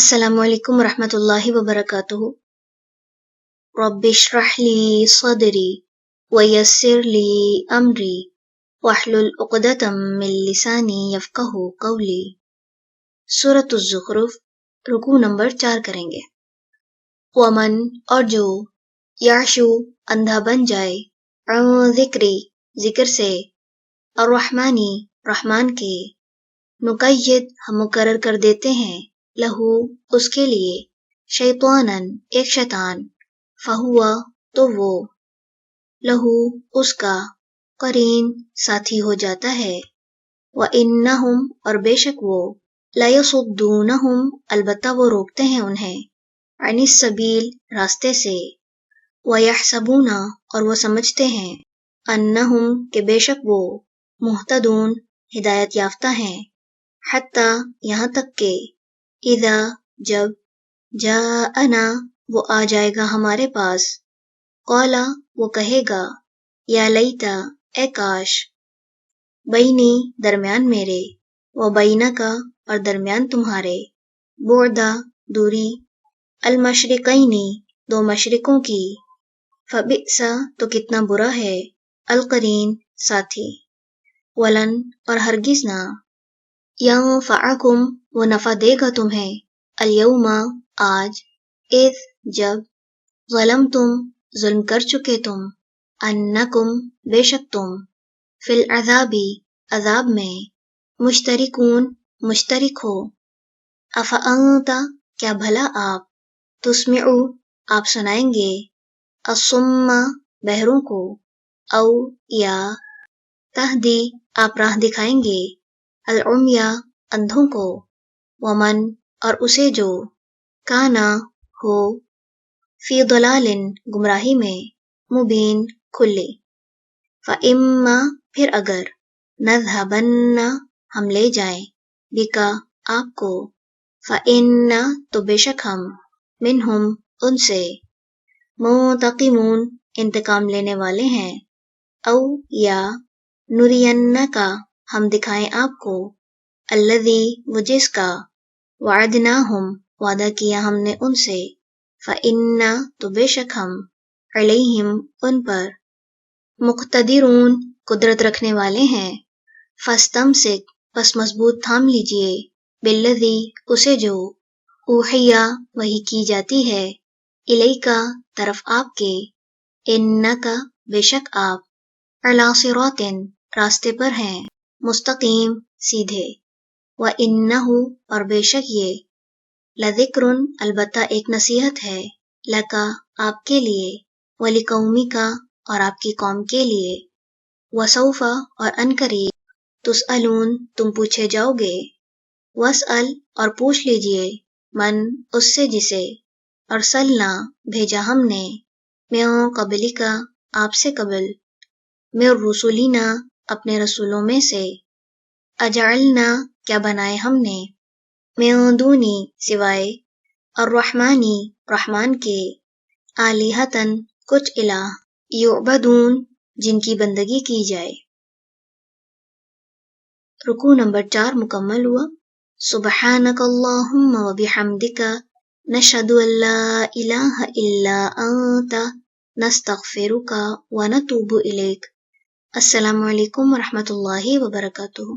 السلام علیکم ورحمۃ اللہ وبرکاتہ۔ رب اشرح لی صدری ویسر لی امری واحلل عقدۃ من لسانی یفقہوا قولی۔ سورۃ الزخرف، رکوع نمبر 4 کریں گے۔ ومن، اور جو، یعشو، اندھا بن جائے، عن ذکری، ذکر سے، الرحمانی، رحمان کے، نقید، ہم مقرر کر دیتے ہیں، لہو، اس کے لیے، شیطانن، ایک شیطان، فہوا، تو وہ، لہو، اس کا، قرین، ساتھی ہو جاتا ہے، وَإِنَّهُمْ، اور بے شک وہ، لَيَصُدُّونَهُمْ، البتہ وہ روکتے ہیں انہیں، عن السبیل، راستے سے، وَيَحْسَبُونَ، اور وہ سمجھتے ہیں، أَنَّهُمْ، کہ بے شک وہ، مہتدون، ہدایت یافتہ ہیں، حتی، یہاں تک کہ، اذا، جب، جاءنا، وہ آ جائے گا ہمارے پاس، قالا، وہ کہے گا، یا لیتا، اے کاش، بینی، درمیان میرے، و بینکا، اور درمیان تمہارے، بعدا، دوری، المشرقینی، دو مشرقوں کی، فبئس، تو کتنا برا ہے، القرین، ساتھی، ولن، اور ہرگز نہ، ینفعکم، وہ نفع دے گا تمہیں، الیوم، آج، اذ، جب، ظلمتم، ظلم کر چکے تم، انکم، بے شک تم، فی العذابی، عذاب میں، مشترکون، مشترک ہو، افانت، کیا بھلا آپ، تسمعو، آپ سنائیں گے، الصم، بہروں کو، او، یا، تہدی، آپ راہ دکھائیں گے، العمی، اندھوں کو، ومن، اور اسے جو، کانا، ہو، فی ضلال، گمراہی میں، مبین، کھلی، فاما، پھر اگر، نذهبن، ہم لے جائیں، بکا، آپ کو، فإن، تو بے شک ہم، منہم، ان سے، منتقمون، انتقام لینے والے ہیں، او، یا، نرینکا، ہم دکھائیں آپ کو، الذی، وہ جس کا، وعدناہم، وعدہ کیا ہم نے ان سے، فإن، تو بے شک ہم، علیہم، ان پر، مقتدرون، قدرت رکھنے والے ہیں، فاستمسک، پس مضبوط تھام لیجئے، بالذی، اسے جو، اوحیا، وحی کی جاتی ہے، الیکا، طرف آپ کے، انکا، بے شک آپ، علی صراط، راستے پر ہیں، مستقیم، سیدھے، وَإِنَّهُ، اور بے شک یہ، لذکر، البتہ ایک نصیحت ہے، لکا، آپ کے لیے، ولقومک، اور آپ کی قوم کے لیے، وسوف، اور عنقریب، تسألون، تم پوچھے جاؤ گے، واسأل، اور پوچھ لیجئے، من، اس سے جسے، ارسلنا، بھیجا ہم نے، من قبلک، آپ سے قبل، من رسولنا، اپنے رسولوں میں سے، اجعلنا، کیا بنائے ہم نے، من دونی، سوائے، الرحمانی، رحمان کے، آلہتن، کچھ الہ، یعبدون، جن کی بندگی کی جائے۔ رکوع نمبر 4 مکمل ہوا۔ سبحانک اللہم وبحمدک، نشہد ان لا الہ الا انت، نستغفرک ونتوب الیک۔ السلام علیکم ورحمۃ اللہ وبرکاتہ۔